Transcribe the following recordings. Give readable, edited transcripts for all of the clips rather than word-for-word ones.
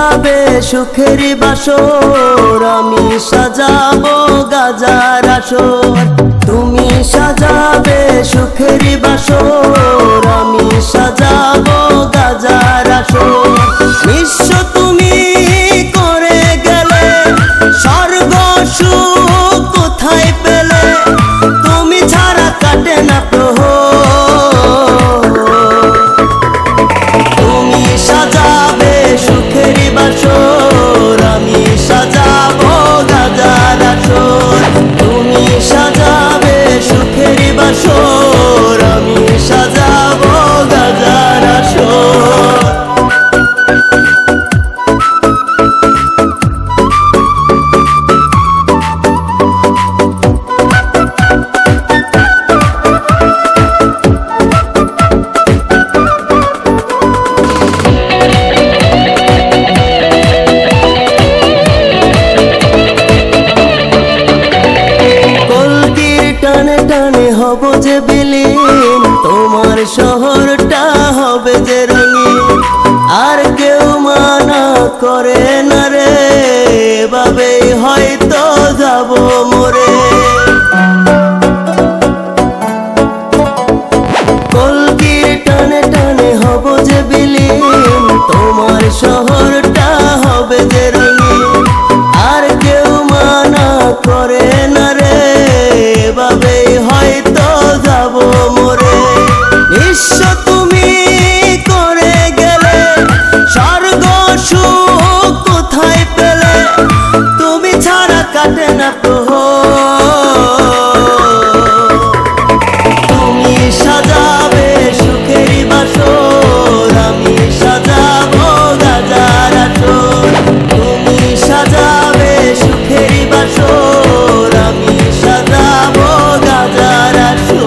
সাজাবে সুখের বাসর, আমি সাজাবো গাজার আসর। তুমি সাজাবে সুখের বাসর, আমি সাজাবো গাজার আসর। নিঃস্ব তুমি করে গেলে, স্বর্গ সুখ কোথায় পেলে? তুমি ছাড়া কাটে না প্রহর। তুমি সাজাবে সুখের বাসর, আমি সাজাবো গাজার আসর। তুমি সাজাবে সুখের বাসর, আমি সাজাবো গাজার আসর। টানে টানে হব যে বিলীন, তোমার শহরটা হবে যে রঙিন। আর কেউ মানা করে না রে, এভাবেই হয়তো যাব মরে। কলকির টানে টানে হব যে বিলীন, তোমার শহরটা হবে যে রঙিন। আর কেউ মানা করে না রে, এভাবেই হয়তো যাব মরে। নিঃস্ব তুমি করে গেলে, স্বর্গ সুখ কোথায় পেলে? তুমি ছাড়া কাটে না প্রহর। তুমি সাজাবে সুখের বাসর, আমি সাজাবো গাজার আসর। তুমি সাজাবে সুখের বাসর, আমি সাজাবো গাজার আসর।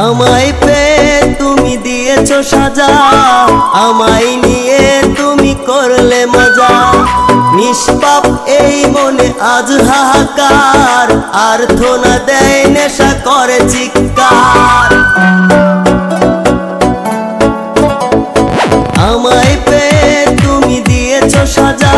আমায় পেয়ে তুমি দিয়েছো সাজা, আমায় নিয়ে তুমি করলে মজা। নিষ্পাপ এই মনে আজ হাহাকার, আর্থনা দেয় নেশা করে চিৎকার। আমায় পেয়ে তুমি দিয়েছো সাজা,